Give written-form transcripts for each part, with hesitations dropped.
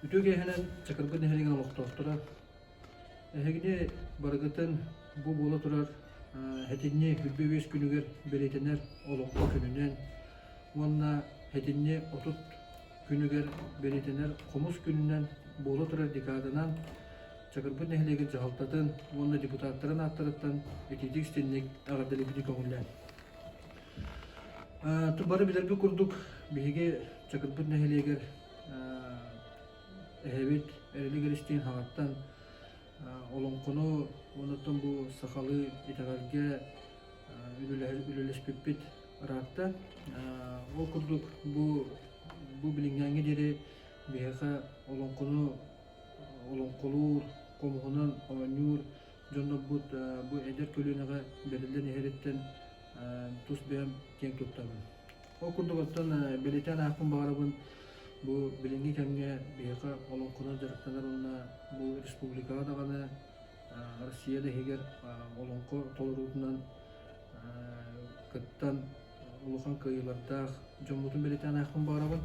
Ütü gehenen çakırgı nehrigen oloqtoqtura. Ehegine bargıtın bu bola turar. Hetinni hülbebes günüger belitener oloqqa gününen. Onna hetinni otut günüger belitener komus gününden bola turar dikadanan çakırgı nehrigen jahaltatın. Onna deputatların attırıttan etidik istenlik ağırdalı bidik oğullan. Tubbarı bilir bir kurduk. Bihige çakırgı nehrigen ehebit erili geliştiğin havattan olonkonu onutun bu sakalı itagarge ülüleşpipit rahatta o kurduk bu bilingenge deri biheka olonkonu olonkolur komuğunun avanyur jonda bu eder kölüneğe belirlen eheretten tuz beğen keng tuttabın o kurduk ottan belirten akın bağırabın bu bilingi kemge biheka olonkonu jarıktanar onunla bu respublikada da gana Rusya'da heger olonko tolurundan kıttan ulukan kıyılarda Cumhuriyet'in belirten akın bağırabın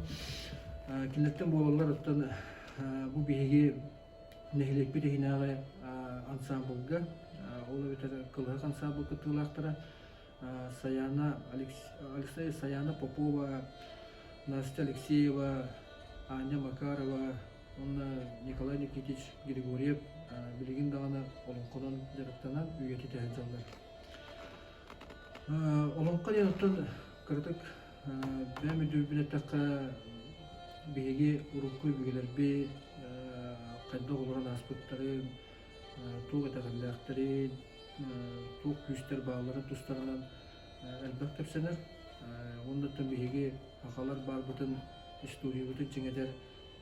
kinletten boğalar ottan bu bihegi nehilek bir hinağı ansambılga ola biter kılhak ansambıl kıtılaktıra Sayana Alexey Sayana Popova Настя Алексеева, Аня Макарова, Николай Никитич Григорьев, билигин дагана олонконон жарыктанан үйети тәһәҗәлләр. Олонка янтан кырдык бәме дүбүнә такка биге урукку бигелер бе кайда олоран аспыттары туг этәгәлләктәре туг күстер баглары тустарынан әлбәттә тәпсәнер. Onda tabiiye hakalar var bütün istoriyatı çingeder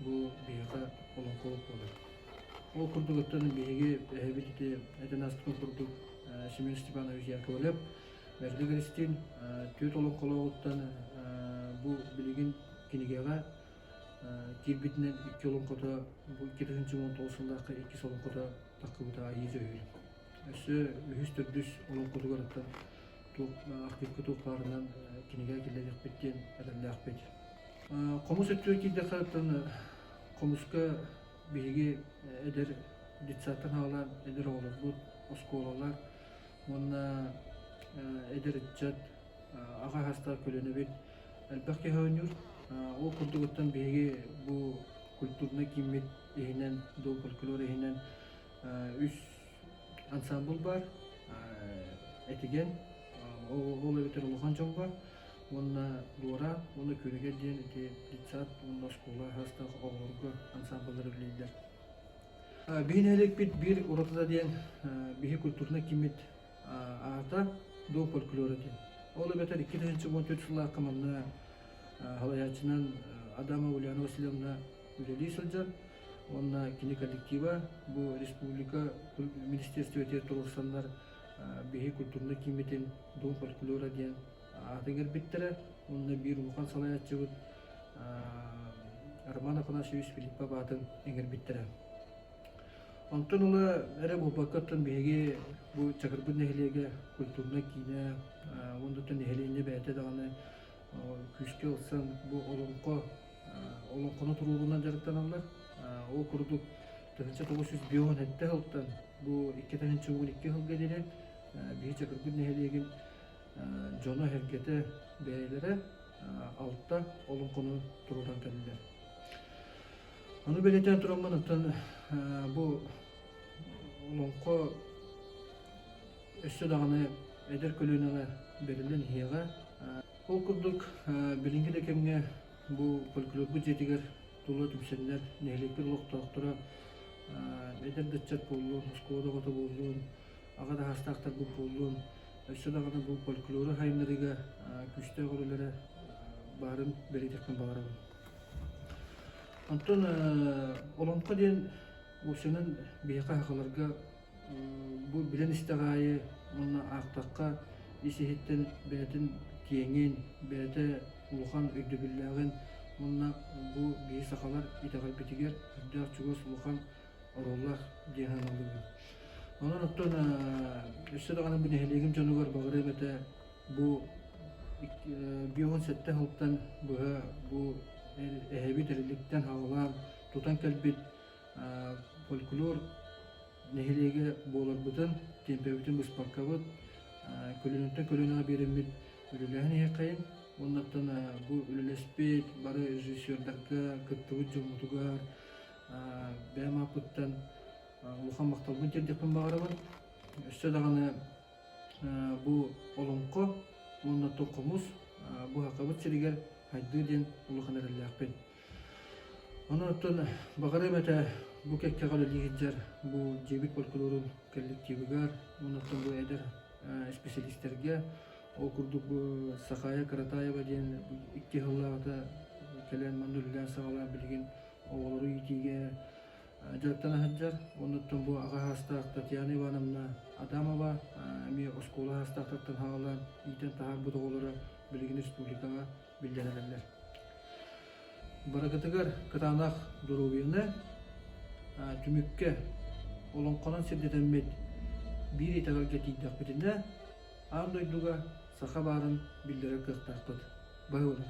bu bihaga olan koluk olur. O kurduktan bihaga hebiti eden askın kurduk Semyon Stepanovic Yakovlev verdi Kristin tüt olan koluktan bu bilgin kinigega kirbitinen iki olan kota bu 2. mont olsundaki iki olan kota takıbıta iyice öyle. Öse üstürdüs olan koduktan aktif kutuqlarından kiniga kellecek bitken adamlar bit. Komus ötüyor ki dekattan komuska bilgi eder ditsatan halan eder olur bu oskolalar. Ona eder chat aga hasta kölene bit. Elbette hayınıyor. O kurduktan bilgi bu kültürne kimmet ehinen do folklor ehinen üst ansambl var. Etigen ola biter ulukan jomba ona dora ona kürege diyen eti ditsat ona skola hasta ogorgu ansambllары bilirler. Bihinelek bir ortada diyen bihi kültürüne kimmet ata do folklorı diyen. Ola biter 2014 yılı akımında halayatçınan Adama Ulyana Vasilyevna üleliği sılcan. Ona kini kollektiva bu Respublika Ministerstvo Territorialsanlar bihi kültürüne kimmetin doğum folklora diyen atıger bittere onunla bir ulukan salayatçı bud Arman Afanasyeviç Filippa batın enger bittere. Ondan ola ere bu bakattan bihi bu çakırbın nehilege kültürüne kine ondan nehileyince beyte dağını küske olsan bu olonkonu turuğundan jarıktan alır. O kurduk 1901 hette halktan bu 2 tane çubuğun 2 hıl geliren bir çakırgın neheliğin jona herkete beylere altta olun konu turulan geldiler. Onu belirten turanmanıktan bu olunko üstü dağını eder kölüğüne verilen hiyaga o kurduk bilingi de kemge bu folklor bu jetiger tuğla tümsenler nehilikler loktalıktıra eder dıçat bolluğun, skoda kota bolluğun Ağada hastaqtar bu bolluğun üstü dağını bu folkloru hayınlarıga küçte görülere barın belirtekten bağırabın. Ondan olonqa diyen o senin beyqa haqalarga bu bilen istagayı ona aqtaqqa isihitten beytin kiyengin beyte ulukan ödübillagin ona bu bey saqalar itagal bitiger üddaq çugos ulukan orollar diyen hanalығы. Ondan ottan üstü dağının bir nehirliğim canı var bağırı bete bu bir on sette halktan bu ehebi derilikten havalan тутан кэлбит фольклор нехилеге боларбытын темпебитин быспаккабыт көлөнөттөн көлөнөга беремит үлелэхин иекайын оннаттан бу үлелеспит бары режиссердарга кыттыбыт жумутугар бээмапыттан улухан макталбын тердепин багарабын өссө даганы бу олонко онна токумус бу хакабыт сиригер хайдыы ден улухан эреллээхпин онуттан багары мете бу кеккегал лигиджер бу жебит фольклорун коллективигар онуттан бу эдер специалисттерге окурдук Сахая Каратаева ден икки хыллаата келен маннуллан сагала билген оголору итиге жактана хаджар онуттан бу ага хастак Татьяна Ивановна Адамова ми оскола хастактан хагалан итен тахар бу доголору билген республикага билдерелер баракатыгар катанах дурубине түмүкке олонконон сирдетеммет бири тагалга тийдак битинде андойдуга саха барын билдере кыктакпыт байылы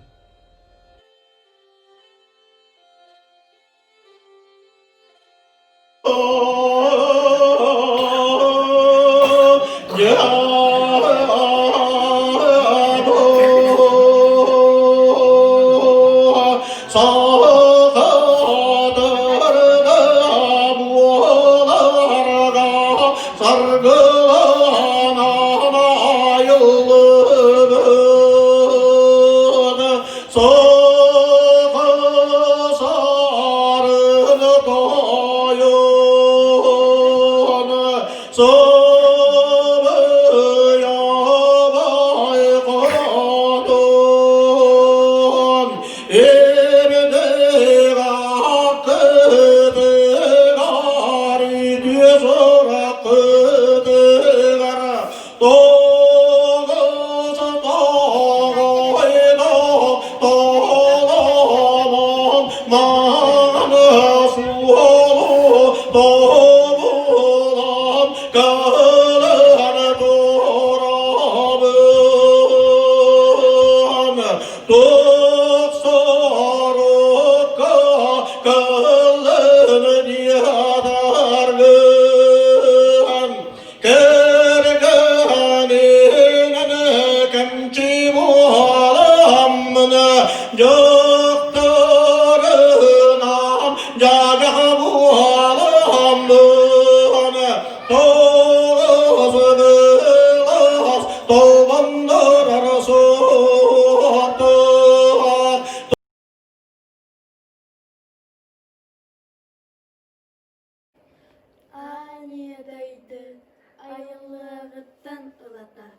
Ayılığıttan ılata,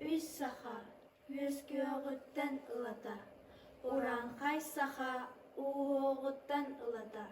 üç saha, yüzgöğütten ılata, oran kay saha, uğuğuttan ılata.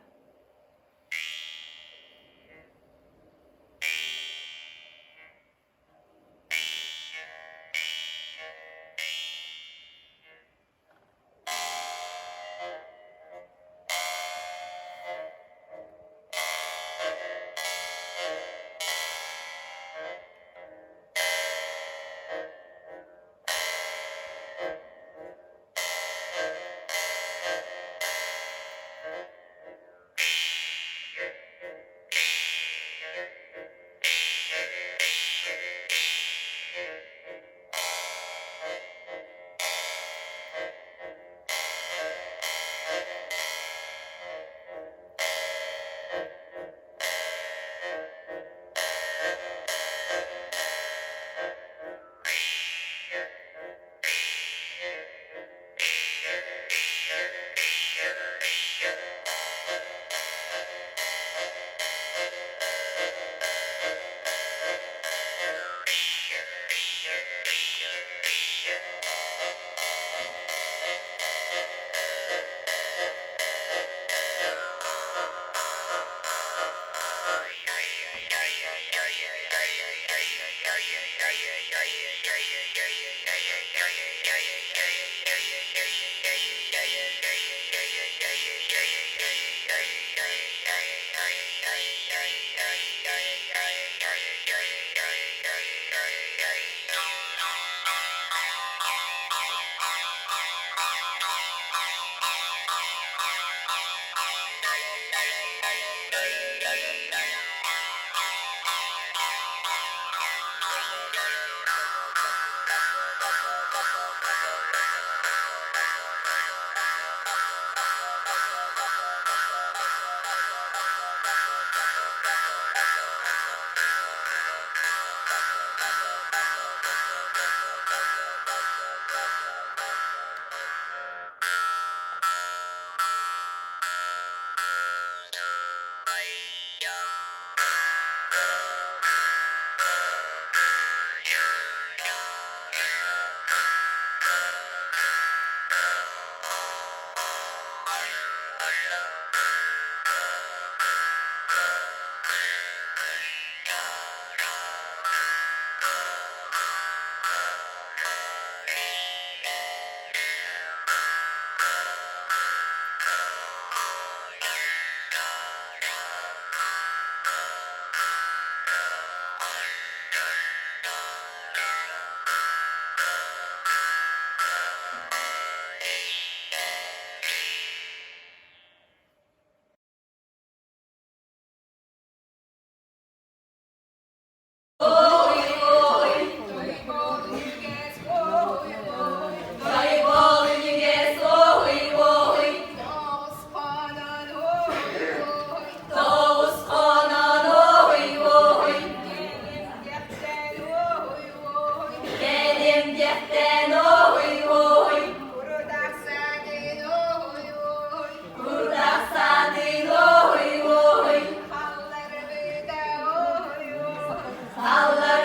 Allah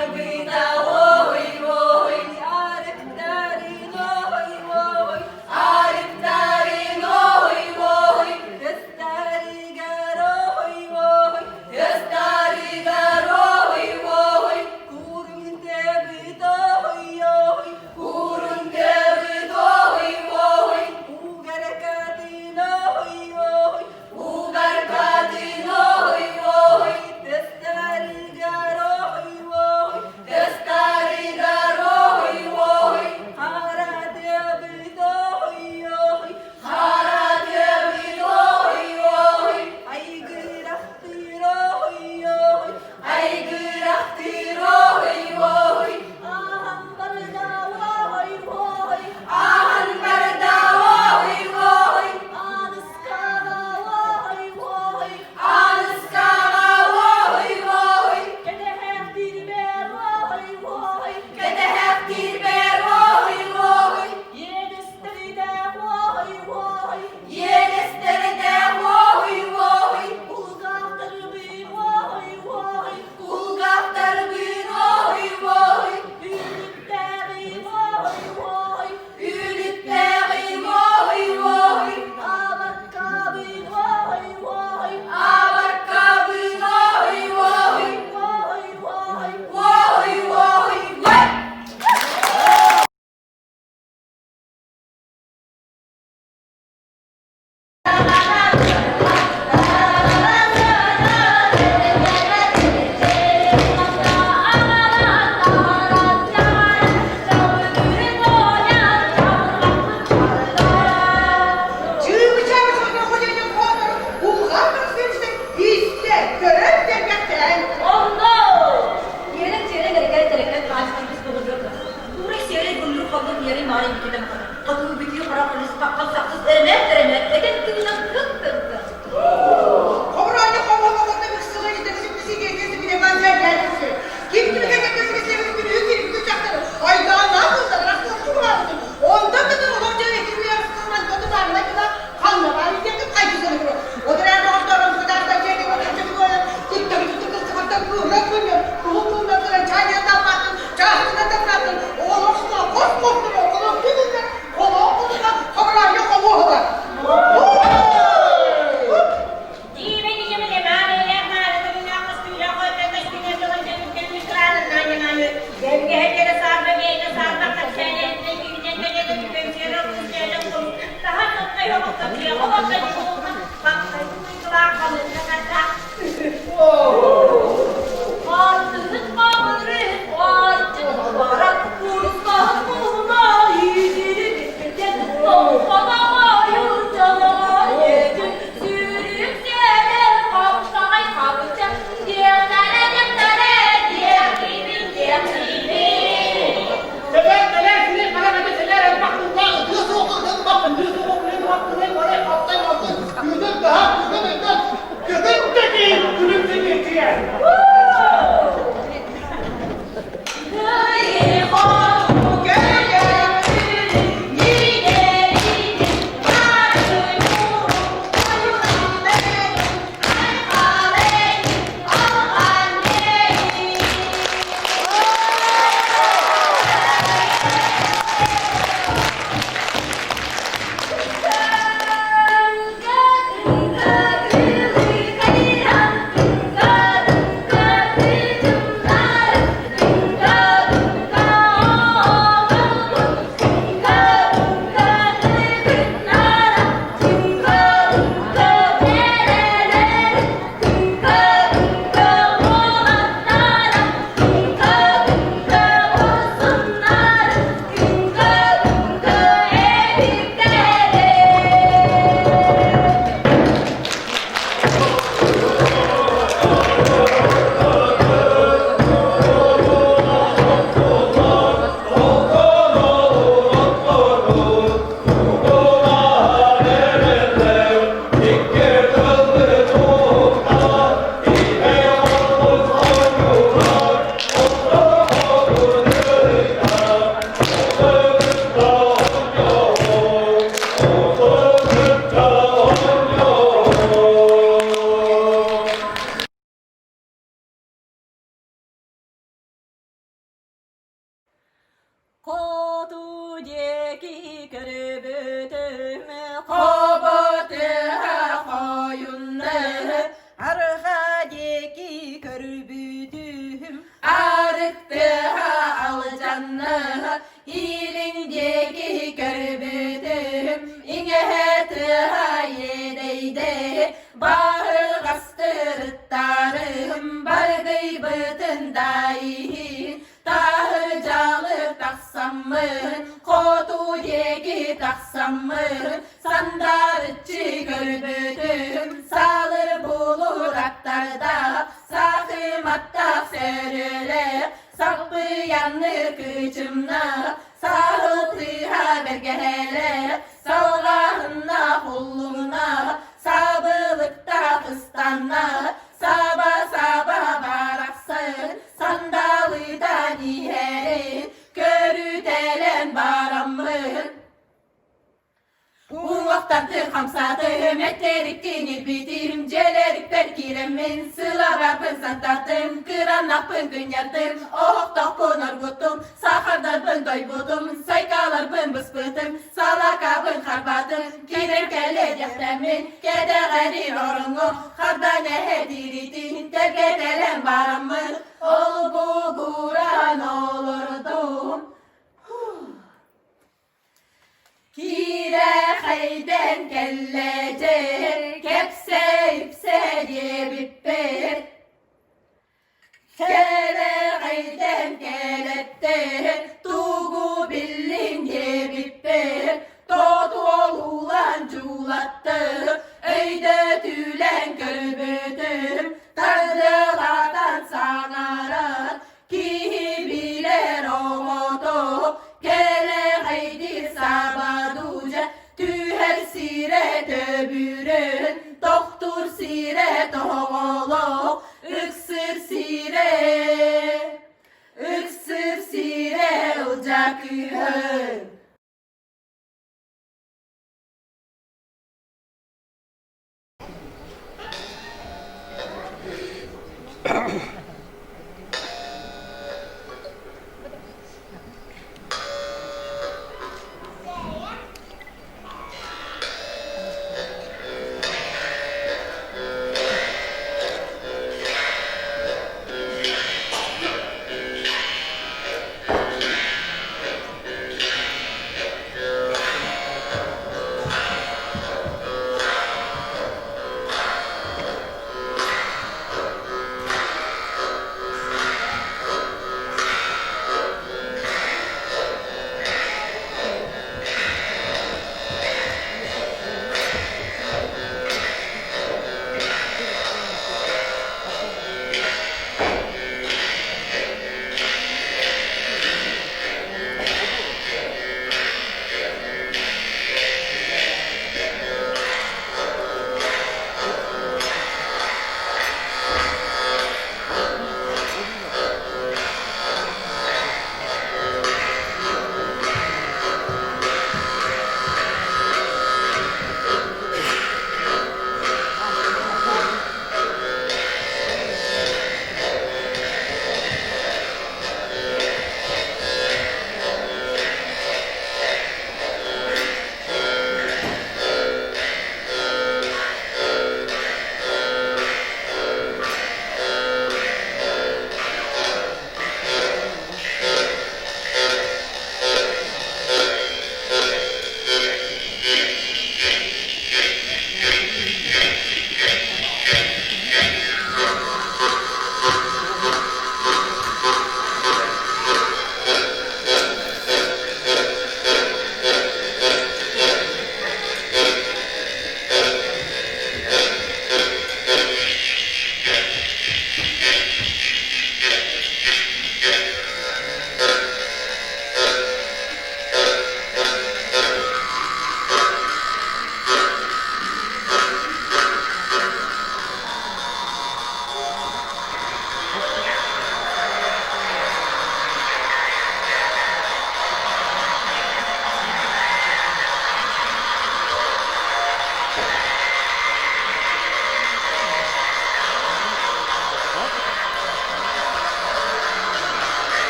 Bağı kastırıttarım bargıy bıtındayın. Tahır calı taksam mı, kotu yegi taksam mı, sandarıcı görbüdüm, salır bulur atlarda, sakım attak sörüler, sapı yanlı kıçımda, sağıtı haber geler, salgahına hulluna, sabılıkta kıstanlar, sabah sabah baraksın, sandalıdan iherin, görüdelen baramın. Uğuqtandır hamsadım, etlerikini bitirim, celerik berkiremin, sılavapın santadım, kıranapın günyardım, oğuqtapın argutum, saxardarbın doybudum, saykаларбын bıspıtım, salakabın harbadım, kirem keller yaktemin, kedegeri orungu, harda nehediridi, tergedelen baramın, ol bu guran olurdum. Kire hayden gelecek, kepse ipse yebipper. Kere hayden gelette, tuğu billin yebipper. Totu olulan culattı, öyde tülen körbüdüm. Tardılardan sanaran, ki biler omodu. Kele haydi sabaduca, tüher sire töbürün, doktor sire doğulu, öksür sire ocak ühür.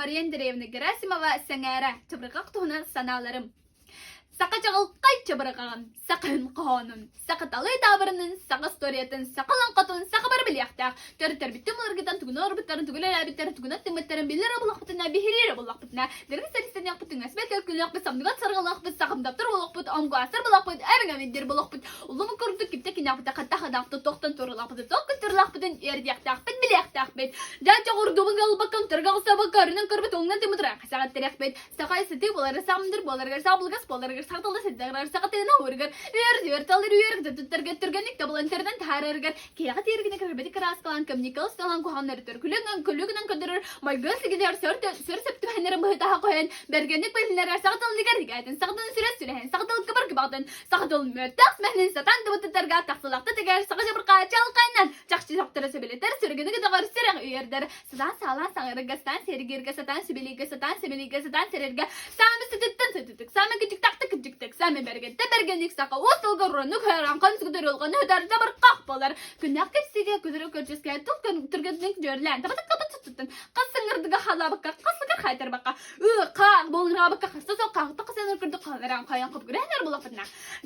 Мария Андреевна Герасимова сәңәрә чыбырғақтуына саналарым. Сақы жағылқай чыбырғағын, сақын қоғанын, сақы талай табырының, сақы сториятын, сақы ланқатын, сақы бар білияқтақ. Төрттер біттім оларғыдан түгіні орбыттарын, түгілер әбіттері, түгіні тыңметтерін білері болақ бұтына, бігерері болақ бұтына, дергі сәрістен яқ бұтын, әсбәт кәлкілі бұт, самдығат сарғалақ бұт, сақымдаптыр болақ бұт, амғы асыр болақ бұт, әрің әмендер болақ бұт, ұлымы көрді кепте кенақ бұт, қаттақадақты, тоқтан торылақ бұт, тоқ күттірлақ бұтын, ердияқтақ бұт, білияқтақ бұт. Жа ұрдуын қалбаққан тұрғал сабақарынан көрбіт оңынан темудыра қасағаттыряқ бұт. Сақай сәті болары самдыр, боларғар сабылғас, боларғар сақталы сәттіғар сақатығына өргір, талыр үйергі түттіргі түргенік табылантерден тәріргір, кейағы тергіне кірбеті кірасқалан, көмникал ұсталан қоғанлары түркілігін, күлігінен көдірір, майгыл сігідер сөр сәпті әнерін бұғытаға қойын, бәргенік бәлінлері сақталы дегердік әйтін, сақтылын сүрес сүреген, сақтылы кібіргі бағдың, сақтылын мөттіқ мәхнен сатан дұбыттырға тақсылақты тегер, сақы жабырға чалқайнан, жақшы жақтыры сөбелетер, сүргенік дұғыр сүрен үйердер, сатан сағалан саңырыға стан, сергерге сатан, сөбелеге сатан, сөбелеге сатан, серерге, сәмі сүтіттін сүтітік, сәмі күтік тақты күтіктік, сәмі бәргетті бәргенік сақы, остылғы ұрынық хайран қансығыдар олған өдар жабыр қақ болар. Күнақ кепсеге күдірі көрческе тұл түргетінік жөрлән, табытық қабыт сұттын, қасыңырдыға халабыққа, қасығыр қайтар баққа, қақ болыңыра баққа қасты сол қағыты қасаныр күрді қаларан қаян қып күрәнер болақ бұдына.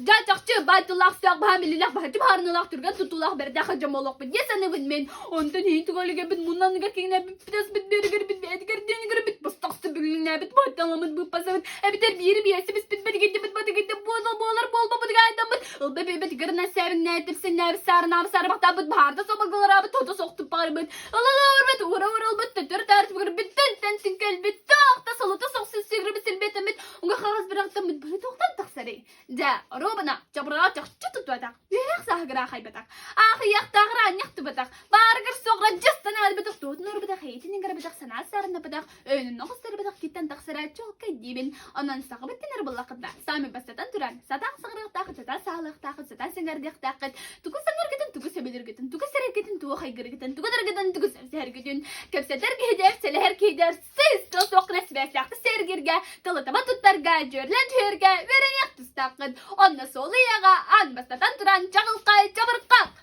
Жа-жақчы байтылақ сұяқ бағамелілақ бәті барынылақ түрген тұтулақ бәрді жам олақ бұд. Есәні бұд мен, онтын ең түгөліге бұд, мұнанығар кеңіне бұд, пітес бұд, бәрігер бұд, әдігер денігер бұд, бұстақсы бүгіліне бұд, байталамыд бұд, пасы бұд, әбітер бері бейесі бұд, бәдігетті бұд, бәдігетті болар болба бұдыға айтам бұд, ұлбы бейбет гіріне сәріне әтіпсін нәбі сарынабы сарыбақта бұд, барды собағылар абы, тоты соқтып бар бұд, ұлалауыр бұд, ұра-ұрал бұд, түтір тәртіп гір бұд, түн кәл бұд, тоқта солыты соқсыз сүйгірі бұд, сілбетін бұд, ұңға қағыз бір ақтан бұд, бұлы тоқтан тақсары. Жа, робына, жабыраға жақшы тұтуатақ, үйек сағыра қайбатақ, ақы яқтағыра няқты батақ, барғыр соғыра жастан әлі бұдақ, тоғытын ор бұдақ, ейтінен гір бұдақ, сана сарына бұдақ, өйнің оғыстары бұдақ, кеттен тақсыра чоққа дейбін, онан сағы бұттенер бұлақыда, сами бастатан тұран, сатан сағырықтақы, сатан сағылықтақы, сатан сеңгердектақы, түгі сәңгергетін, түгі сөбелергетін, түгі сәрергетін, түгі қайгіргетін, түгі дәргетін, түгі сәргетін, көпсәтер кейдер, сәлер кейдер, сіз тыл соқына сібәсіяқты сәргерге, тылытыма тұттарға, жөрлен жөрге, веренек тұстақын, онна солы яға, ан бастатан тұран, жағылқай, жабырқақ.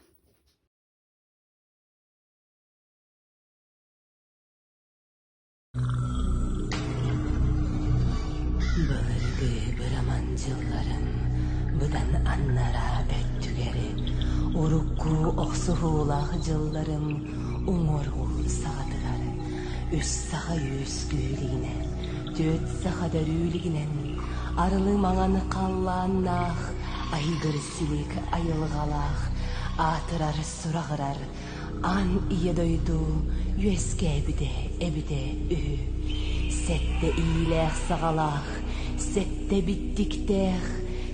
Жылларын бұдан аннара өттігері, ұрыққу оқсығулағы жылларым ұңырғу сағатығары, үс саға өскүйлігіне, төт сақадар үйлігінен, арылы маңаны қалланнақ, айгыр сілік айылғалақ, атырар сұрағырар, ан ие дойду, өске әбіде ү, сәтті ийләқ сағалақ, сәтті біттіктәқ,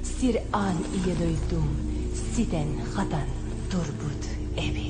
сир ан ие дойдум, ситен қатан тұрбұд әбет.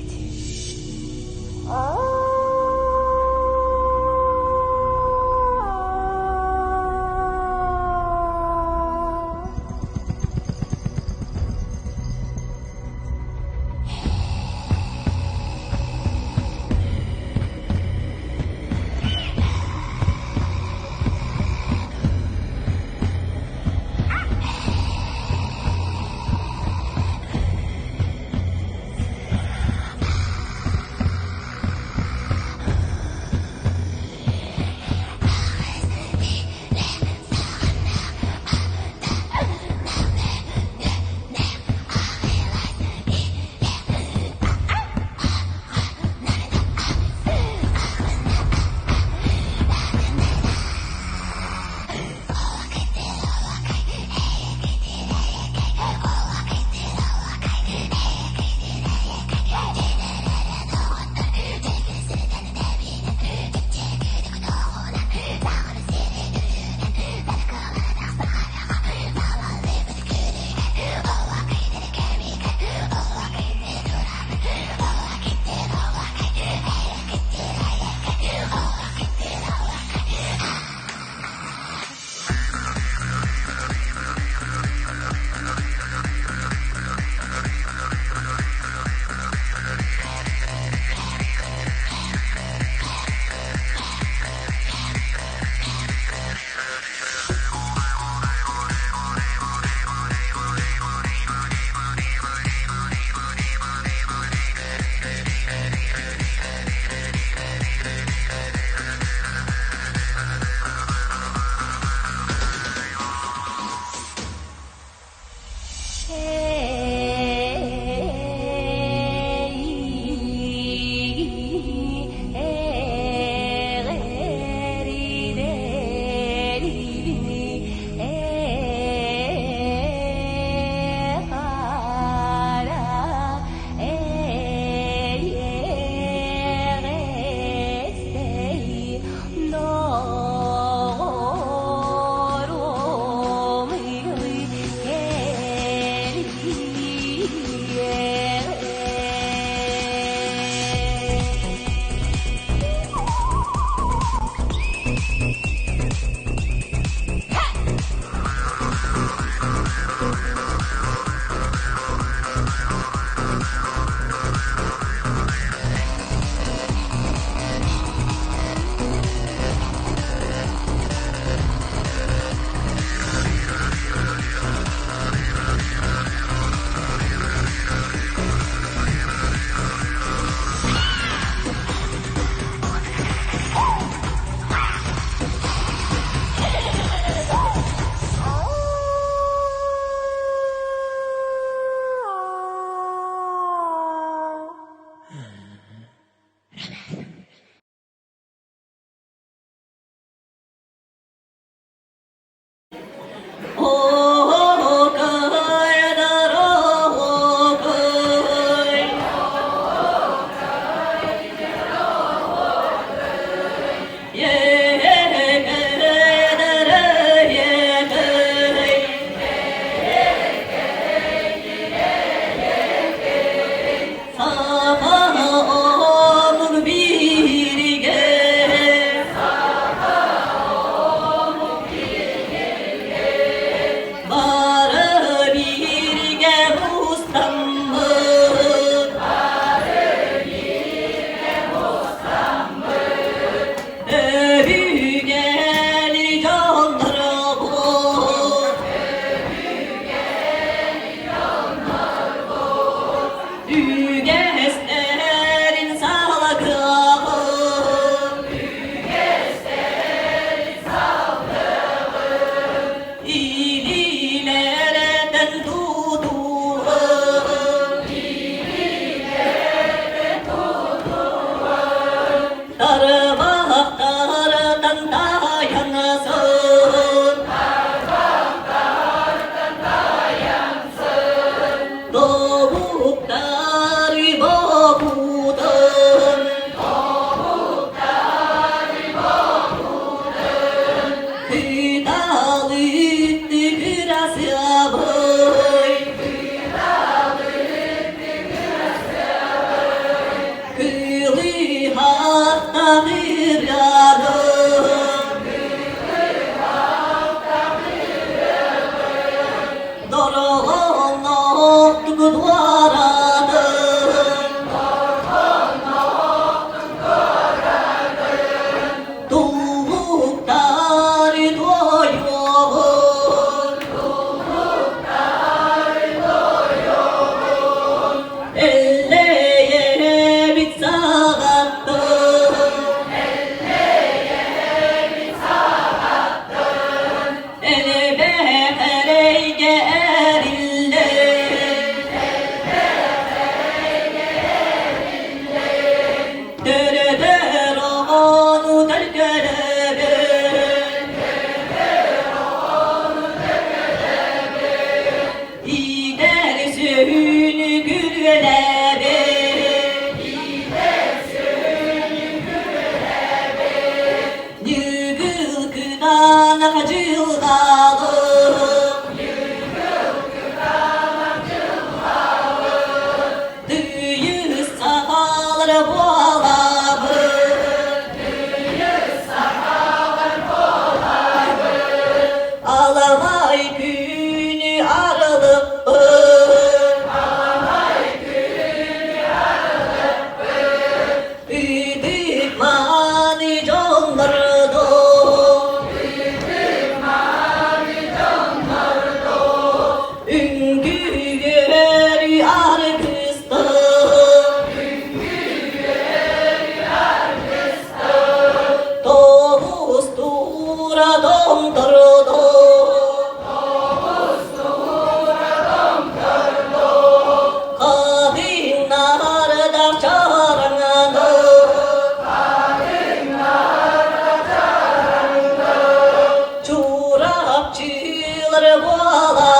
Yılları bağlar